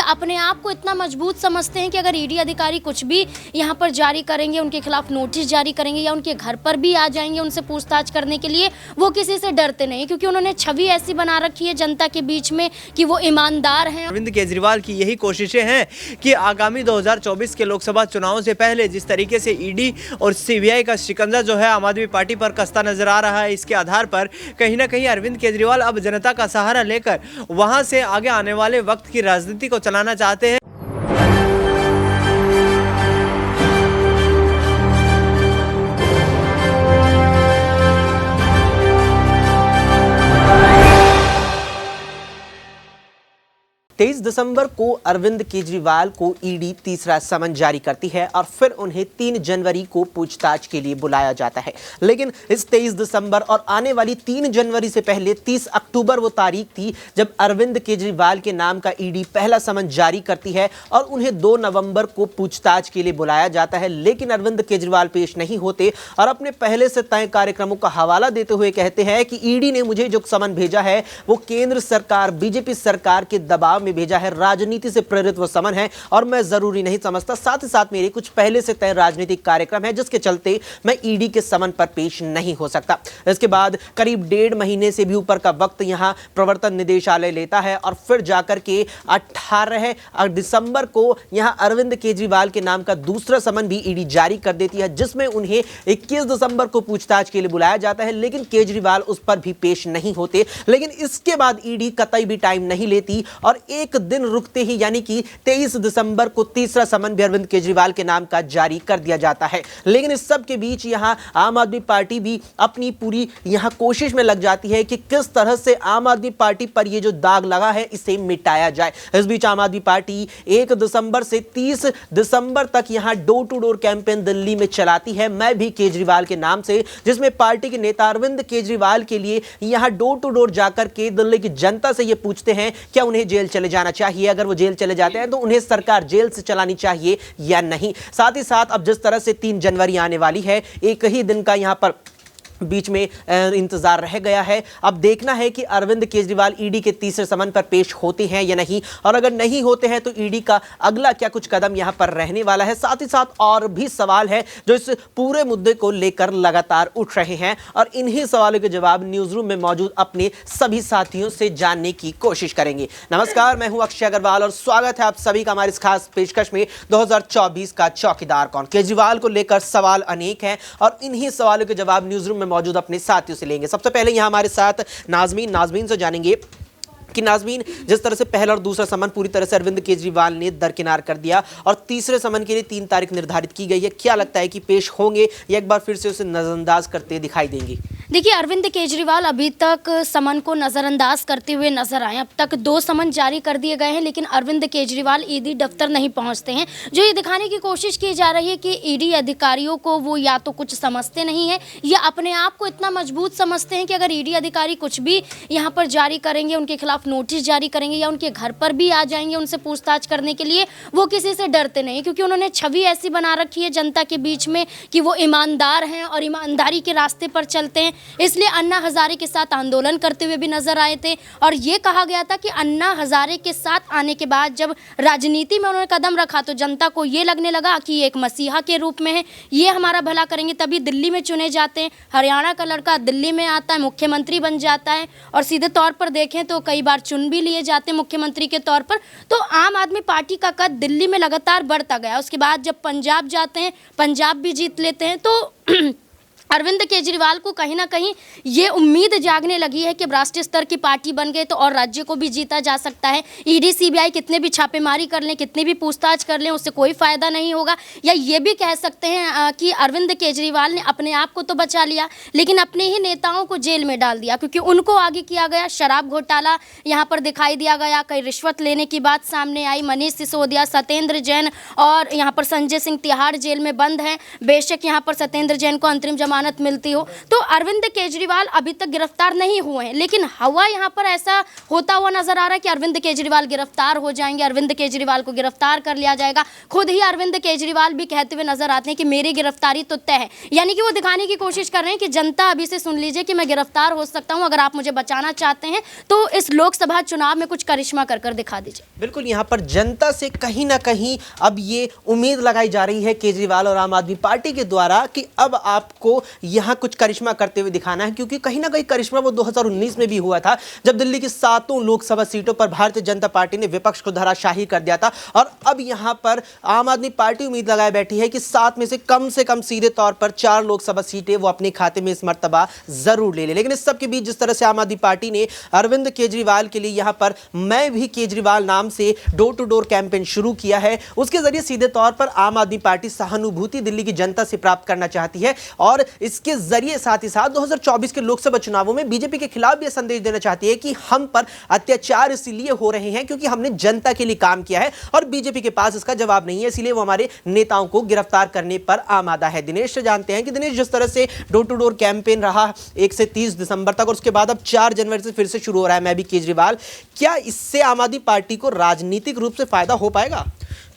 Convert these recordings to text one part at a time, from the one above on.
अपने आप को इतना मजबूत समझते हैं कि अगर ईडी अधिकारी कुछ भी यहाँ पर जारी करेंगे, उनके खिलाफ नोटिस जारी करेंगे या उनके घर पर भी आ जाएंगे उनसे पूछताछ करने के लिए, वो किसी से डरते नहीं, क्योंकि उन्होंने छवि ऐसी बना रखी है जनता के बीच में कि वो ईमानदार हैं। अरविंद केजरीवाल की यही कोशिशें हैं कि आगामी 2024 के लोकसभा चुनावों से पहले जिस तरीके से ईडी और सीबीआई का शिकंजा जो है आम आदमी पार्टी पर कसता नजर आ रहा है, इसके आधार पर कहीं ना कहीं अरविंद केजरीवाल अब जनता का सहारा लेकर वहां से आगे आने वाले वक्त की राजनीति को चलाना चाहते हैं। 23 दिसंबर को अरविंद केजरीवाल को ईडी तीसरा समन जारी करती है और फिर उन्हें 3 जनवरी को पूछताछ के लिए बुलाया जाता है। लेकिन इस 23 दिसंबर और आने वाली 3 जनवरी से पहले 30 अक्टूबर वो तारीख थी जब अरविंद केजरीवाल के नाम का ईडी पहला समन जारी करती है और उन्हें 2 नवंबर को पूछताछ के लिए बुलाया जाता है। लेकिन अरविंद केजरीवाल पेश नहीं होते और अपने पहले से तय कार्यक्रमों का हवाला देते हुए कहते हैं कि ईडी ने मुझे जो समन भेजा है वो केंद्र सरकार, बीजेपी सरकार के दबाव में भेजा है, राजनीति से प्रेरित वो समन है और मैं जरूरी नहीं समझता। साथ ही साथ मेरे कुछ पहले से तय राजनीतिक कार्यक्रम है जिसके चलते मैं ईडी के समन पर पेश नहीं हो सकता। इसके बाद करीब 1.5 महीने से भी ऊपर का वक्त यहां प्रवर्तन निदेशालय लेता है और फिर जाकर के 18 दिसंबर को यहां अरविंद केजरीवाल के नाम का दूसरा समन भी ईडी जारी कर देती है, जिसमें उन्हें 21 दिसंबर को पूछताछ के लिए बुलाया जाता है। लेकिन केजरीवाल उस पर भी पेश नहीं होते। लेकिन इसके बाद ईडी कतई भी टाइम नहीं लेती और एक दिन रुकते ही यानी कि 23 दिसंबर को तीसरा समन भी अरविंद केजरीवाल के नाम का जारी कर दिया जाता है। लेकिन इस सब के बीच यहां आम आदमी पार्टी भी अपनी पूरी यहां कोशिश में लग जाती है कि किस तरह से आम आदमी पार्टी पर यह जो दाग लगा है इसे मिटाया जाए। इस बीच आम आदमी पार्टी 1 दिसंबर से 30 दिसंबर तक यहां door to door campaign Delhi में चलाती है, मैं भी केजरीवाल के नाम से, जिसमें पार्टी के नेता अरविंद केजरीवाल के लिए यहां डोर टू डोर जाकर के दिल्ली की जनता से यह पूछते हैं क्या उन्हें जेल चले जाना चाहिए, अगर वो जेल चले जाते हैं तो उन्हें सरकार जेल से चलानी चाहिए या नहीं। साथ ही साथ अब जिस तरह से 3 जनवरी आने वाली है, एक ही दिन का यहां पर बीच में इंतजार रह गया है। अब देखना है कि अरविंद केजरीवाल ईडी के तीसरे समन पर पेश होते हैं या नहीं, और अगर नहीं होते हैं तो ईडी का अगला क्या कुछ कदम यहां पर रहने वाला है। साथ ही साथ और भी सवाल है जो इस पूरे मुद्दे को लेकर लगातार उठ रहे हैं और इन्हीं सवालों के जवाब न्यूज रूम में मौजूद अपने सभी साथियों से जानने की कोशिश करेंगे। नमस्कार, मैं हूं अक्षय अग्रवाल और स्वागत है आप सभी का हमारे इस खास पेशकश में 2024 का चौकीदार कौन। केजरीवाल को लेकर सवाल अनेक हैं और इन्हीं सवालों के जवाब न्यूज रूम मौजूद अपने साथियों से लेंगे। सबसे पहले यहां हमारे साथ नाज़मीन से जानेंगे कि नाज़मीन, जिस तरह से पहला और दूसरा समन पूरी तरह से अरविंद केजरीवाल ने दरकिनार कर दिया और तीसरे समन के लिए 3 तारीख निर्धारित की गई है, क्या लगता है कि पेश होंगे या एक बार फिर से उसे नजरअंदाज करते दिखाई देंगे? देखिए, अरविंद केजरीवाल अभी तक समन को नज़रअंदाज करते हुए नजर आए। अब तक 2 समन जारी कर दिए गए हैं, लेकिन अरविंद केजरीवाल ईडी दफ्तर नहीं पहुंचते हैं, जो ये दिखाने की कोशिश की जा रही है कि ईडी अधिकारियों को वो या तो कुछ समझते नहीं है या अपने आप को इतना मजबूत समझते हैं कि अगर ईडी अधिकारी कुछ भी यहाँ पर जारी करेंगे, उनके खिलाफ नोटिस जारी करेंगे या उनके घर पर भी आ जाएंगे उनसे पूछताछ करने के लिए, वो किसी से डरते नहीं, क्योंकि उन्होंने छवि ऐसी बना रखी है जनता के बीच में कि वो ईमानदार हैं और ईमानदारी के रास्ते पर चलते हैं। इसलिए अन्ना हजारे के साथ आंदोलन करते हुए भी नजर आए थे और ये कहा गया था कि अन्ना हजारे के साथ आने के बाद जब राजनीति में उन्होंने कदम रखा तो जनता को ये लगने लगा कि ये एक मसीहा के रूप में है, ये हमारा भला करेंगे, तभी दिल्ली में चुने जाते हैं। हरियाणा का लड़का दिल्ली में आता है, मुख्यमंत्री बन जाता है और सीधे तौर पर देखें तो कई बार चुन भी लिए जाते हैं मुख्यमंत्री के तौर पर। तो आम आदमी पार्टी का कद दिल्ली में लगातार बढ़ता गया। उसके बाद जब पंजाब जाते हैं, पंजाब भी जीत लेते हैं, तो अरविंद केजरीवाल को कहीं ना कहीं ये उम्मीद जागने लगी है कि राष्ट्रीय स्तर की पार्टी बन गए तो और राज्य को भी जीता जा सकता है। ईडी सीबीआई कितने भी छापेमारी कर लें, कितनी भी पूछताछ कर लें, उससे कोई फायदा नहीं होगा। या ये भी कह सकते हैं कि अरविंद केजरीवाल ने अपने आप को तो बचा लिया लेकिन अपने ही नेताओं को जेल में डाल दिया, क्योंकि उनको आगे किया गया। शराब घोटाला यहाँ पर दिखाई दिया गया, कई रिश्वत लेने की बात सामने आई। मनीष सिसोदिया, सत्येंद्र जैन और यहाँ पर संजय सिंह तिहाड़ जेल में बंद हैं। बेशक यहाँ पर सत्येंद्र जैन को अंतरिम जमानत जमानत मिलती हो। तो अरविंद केजरीवाल अभी तक गिरफ्तार नहीं हुए हैं, लेकिन हवा यहाँ पर ऐसा होता हुआ नजर आ रहा है कि अरविंद केजरीवाल गिरफ्तार हो जाएंगे, अरविंद केजरीवाल को गिरफ्तार कर लिया जाएगा। खुद ही अरविंद केजरीवाल भी कहते हुए नजर आते हैं कि मेरी गिरफ्तारी तो तय है, यानी कि वो दिखाने की कोशिश कर रहे हैं कि जनता अभी से सुन लीजिए कि मैं गिरफ्तार हो सकता हूं, अगर आप मुझे बचाना चाहते हैं तो इस लोकसभा चुनाव में कुछ करिश्मा कर कर दिखा दीजिए। बिल्कुल, यहाँ पर जनता से कहीं ना कहीं अब ये उम्मीद लगाई जा रही है केजरीवाल और आम आदमी पार्टी के द्वारा कि अब आपको यहाँ कुछ करिश्मा करते हुए दिखाना है, क्योंकि कहीं ना कहीं करिश्मा वो 2019 में भी हुआ था, जब दिल्ली की 7 लोकसभा सीटों पर भारतीय जनता पार्टी ने विपक्ष को धराशाही कर दिया था। और अब यहाँ पर आम आदमी पार्टी उम्मीद लगाए बैठी है कि 7 में से कम सीधे तौर पर 4 लोकसभा सीटें वो अपने खाते में इस मर्तबा जरूर ले ले। लेकिन इस सब के बीच जिस तरह से आम आदमी पार्टी ने अरविंद केजरीवाल के लिए यहाँ पर मैं भी केजरीवाल नाम से डोर टू डोर कैंपेन शुरू किया है, उसके जरिए सीधे तौर पर आम आदमी पार्टी सहानुभूति दिल्ली की जनता से प्राप्त करना चाहती है और इसके जरिए साथ ही साथ 2024 के लोकसभा चुनावों में बीजेपी के खिलाफ भी संदेश देना चाहती है कि हम पर अत्याचार इसलिए हो रहे हैं क्योंकि हमने जनता के लिए काम किया है और बीजेपी के पास इसका जवाब नहीं है, इसलिए वो हमारे नेताओं को गिरफ्तार करने पर आमादा है। दिनेश से जानते हैं कि दिनेश, जिस तरह से डोर टू डोर कैंपेन रहा 1 से 30 दिसंबर तक और उसके बाद अब 4 जनवरी से फिर से शुरू हो रहा है मैं भी केजरीवाल, क्या इससे आम आदमी पार्टी को राजनीतिक रूप से फायदा हो पाएगा?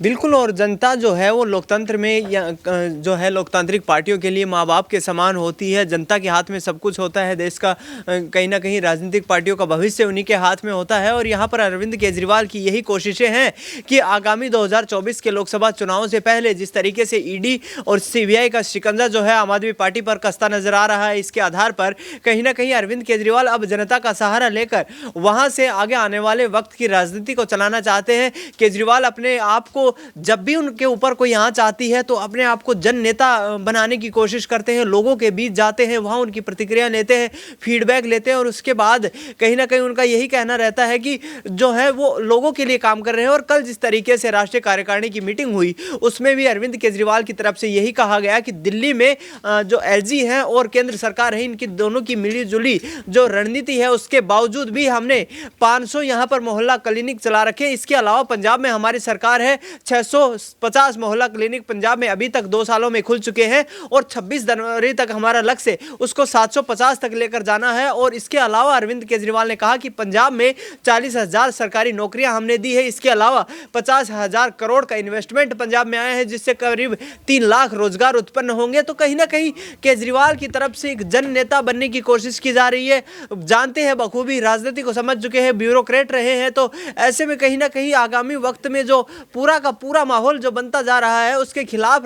बिल्कुल, और जनता जो है वो लोकतंत्र में या जो है लोकतांत्रिक पार्टियों के लिए माँ बाप के समान होती है। जनता के हाथ में सब कुछ होता है, देश का कहीं ना कहीं राजनीतिक पार्टियों का भविष्य उन्हीं के हाथ में होता है। और यहाँ पर अरविंद केजरीवाल की यही कोशिशें हैं कि आगामी 2024 के लोकसभा चुनावों से पहले जिस तरीके से ईडी और सीबीआई का शिकंजा जो है आम आदमी पार्टी पर कसता नजर आ रहा है, इसके आधार पर कहीं ना कहीं अरविंद केजरीवाल अब जनता का सहारा लेकर वहाँ से आगे आने वाले वक्त की राजनीति को चलाना चाहते हैं। केजरीवाल अपने आप को जब भी उनके ऊपर कोई आंच आती है तो अपने आप को जन नेता बनाने की कोशिश करते हैं, लोगों के बीच जाते हैं, वहाँ उनकी प्रतिक्रिया लेते हैं, फीडबैक लेते हैं और उसके बाद कहीं ना कहीं उनका यही कहना रहता है कि जो है वो लोगों के लिए काम कर रहे हैं। और कल जिस तरीके से राष्ट्रीय कार्यकारिणी की मीटिंग हुई उसमें भी अरविंद केजरीवाल की तरफ से यही कहा गया कि दिल्ली में जो एलजी है और केंद्र सरकार है, इनकी दोनों की मिलीजुली जो रणनीति है उसके बावजूद भी हमने 500 यहाँ पर मोहल्ला क्लिनिक चला रखे। इसके अलावा पंजाब में हमारी सरकार है, 650 मोहल्ला क्लिनिक पंजाब में अभी तक 2 सालों में खुल चुके हैं और 26 जनवरी तक हमारा लक्ष्य उसको 750 तक लेकर जाना है। और इसके अलावा अरविंद केजरीवाल ने कहा कि पंजाब में 40,000 सरकारी नौकरियां हमने दी है, इसके अलावा 50,000 करोड़ का इन्वेस्टमेंट पंजाब में आया है जिससे करीब 3 लाख रोजगार उत्पन्न होंगे। तो कहीं ना कहीं केजरीवाल की तरफ से एक जन नेता बनने की कोशिश की जा रही है। जानते हैं बखूबी, राजनीति को समझ चुके हैं, ब्यूरोक्रेट रहे हैं, तो ऐसे में कहीं ना कहीं आगामी वक्त में जो पूरा का पूरा माहौल जो बनता जा रहा है उसके खिलाफ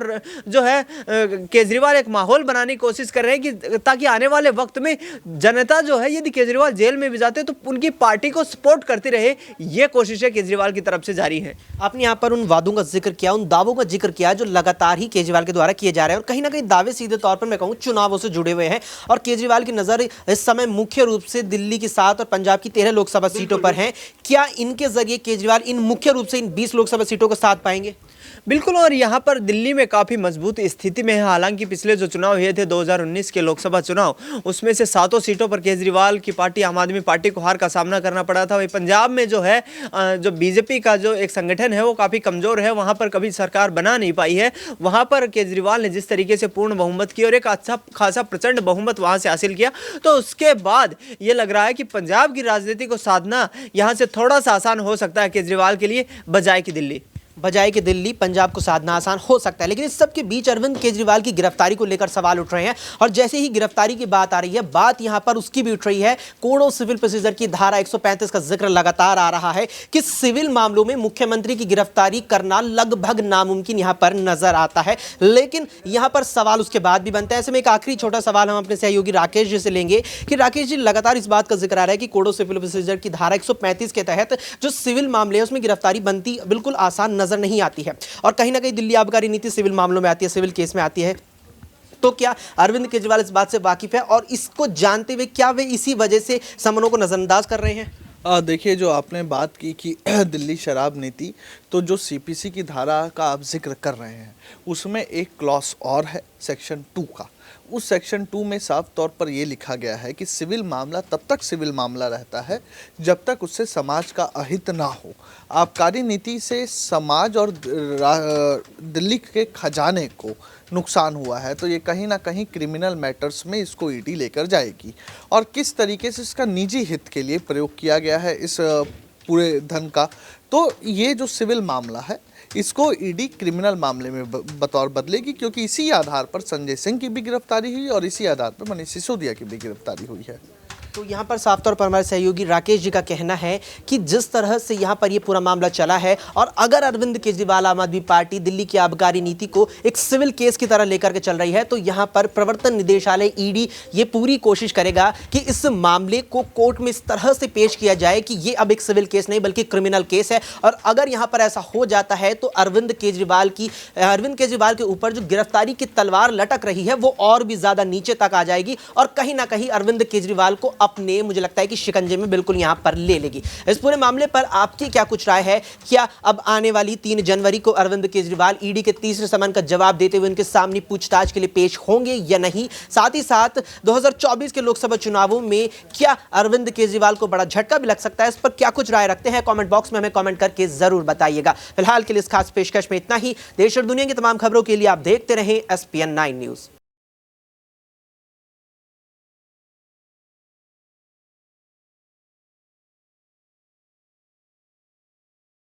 जो है केजरीवाल एक माहौल बनाने की कोशिश कर रहे हैं कि ताकि आने वाले वक्त में जनता जो है यदि केजरीवाल जेल में भी जाते हैं तो उनकी पार्टी को सपोर्ट करती रहे। ये कोशिशें केजरीवाल की तरफ से जारी है। आपने यहाँ पर उन वादों का जिक्र किया, उन दावों का जिक्र किया जो लगातार ही केजरीवाल के द्वारा किए जा रहे हैं और कहीं ना कहीं दावे सीधे तौर पर मैं कहूँ चुनावों से जुड़े हुए हैं और केजरीवाल की नजर इस समय मुख्य रूप से दिल्ली की 7 और पंजाब की 13 लोकसभा सीटों पर है। क्या इनके जरिए केजरीवाल इन मुख्य रूप से इन 20 लोकसभा सीटों को साथ पाएंगे? बिल्कुल, और यहाँ पर दिल्ली में काफ़ी मजबूत स्थिति में है। हालांकि पिछले जो चुनाव हुए थे 2019 के लोकसभा चुनाव, उसमें से 7 सीटों पर केजरीवाल की पार्टी आम आदमी पार्टी को हार का सामना करना पड़ा था। वही पंजाब में जो है जो बीजेपी का जो एक संगठन है वो काफ़ी कमज़ोर है, वहाँ पर कभी सरकार बना नहीं पाई है। वहाँ पर केजरीवाल ने जिस तरीके से पूर्ण बहुमत की और एक अच्छा खासा प्रचंड बहुमत वहाँ से हासिल किया, तो उसके बाद ये लग रहा है कि पंजाब की राजनीति को साधना यहाँ से थोड़ा सा आसान हो सकता है केजरीवाल के लिए, बजाय कि दिल्ली पंजाब को साधना आसान हो सकता है। लेकिन इस सब के बीच अरविंद केजरीवाल की गिरफ्तारी को लेकर सवाल उठ रहे हैं और जैसे ही गिरफ्तारी की बात आ रही है, बात यहां पर उसकी भी उठ रही है। कोड ऑफ सिविल प्रोसीजर की धारा 135 का जिक्र लगातार आ रहा है कि सिविल मामलों में मुख्यमंत्री की गिरफ्तारी करना लगभग नामुमकिन यहां पर नजर आता है। लेकिन यहां पर सवाल उसके बाद भी बनता है। ऐसे में एक आखिरी छोटा सवाल हम अपने सहयोगी राकेश जी से लेंगे कि राकेश जी, लगातार इस बात का जिक्र आ रहा है कि कोड ऑफ सिविल प्रोसीजर की धारा 135 के तहत जो सिविल मामले हैं उसमें गिरफ्तारी बनती बिल्कुल आसान नजर नहीं आती है और कहीं ना कहीं दिल्ली आबकारी नीति सिविल मामलों में आती है, सिविल केस में आती है। तो क्या अरविंद केजरीवाल इस बात से वाकिफ है और इसको जानते हुए क्या वे इसी वजह से समनों को नजरअंदाज कर रहे हैं? देखिए, जो आपने बात की कि दिल्ली शराब नीति, तो जो सीपीसी की धारा का आप जिक्र कर रहे हैं उसमें एक क्लॉज और है सेक्शन 2 का, उस सेक्शन 2 में साफ तौर पर ये लिखा गया है कि सिविल मामला तब तक सिविल मामला रहता है जब तक उससे समाज का अहित ना हो। आबकारी नीति से समाज और दिल्ली के खजाने को नुकसान हुआ है तो ये कहीं ना कहीं क्रिमिनल मैटर्स में इसको ईडी लेकर जाएगी। और किस तरीके से इसका निजी हित के लिए प्रयोग किया गया है इस पूरे धन का, तो ये जो सिविल मामला है इसको ईडी क्रिमिनल मामले में बतौर बदलेगी, क्योंकि इसी आधार पर संजय सिंह की भी गिरफ्तारी हुई और इसी आधार पर मनीष सिसोदिया की भी गिरफ्तारी हुई है। तो यहाँ पर साफ तौर पर हमारे सहयोगी राकेश जी का कहना है कि जिस तरह से यहाँ पर ये पूरा मामला चला है और अगर अरविंद केजरीवाल आम आदमी पार्टी दिल्ली की आबकारी नीति को एक सिविल केस की तरह लेकर के चल रही है तो यहाँ पर प्रवर्तन निदेशालय ईडी ये पूरी कोशिश करेगा कि इस मामले को कोर्ट में इस तरह से पेश किया जाए कि ये अब एक सिविल केस नहीं बल्कि क्रिमिनल केस है। और अगर यहाँ पर ऐसा हो जाता है तो अरविंद केजरीवाल के ऊपर जो गिरफ्तारी की तलवार लटक रही है वो और भी ज्यादा नीचे तक आ जाएगी और कहीं ना कहीं अरविंद केजरीवाल को अपने मुझे लगता है कि शिकंजे में बिल्कुल यहां पर ले लेगी। इस पूरे मामले पर आपकी क्या कुछ राय है? क्या अब आने वाली 3 जनवरी को अरविंद केजरीवाल ईडी के तीसरे समन का जवाब देते हुए उनके सामने पूछताछ के लिए पेश होंगे या नहीं? साथ ही साथ 2024 के लोकसभा चुनावों में क्या अरविंद केजरीवाल को बड़ा झटका भी लग सकता है? इस पर क्या कुछ राय रखते हैं कमेंट बॉक्स में हमें कमेंट करके जरूर बताइएगा। फिलहाल के लिए इस खास पेशकश में इतना ही। देश और दुनिया की तमाम खबरों के लिए आप देखते रहें SPN9 न्यूज।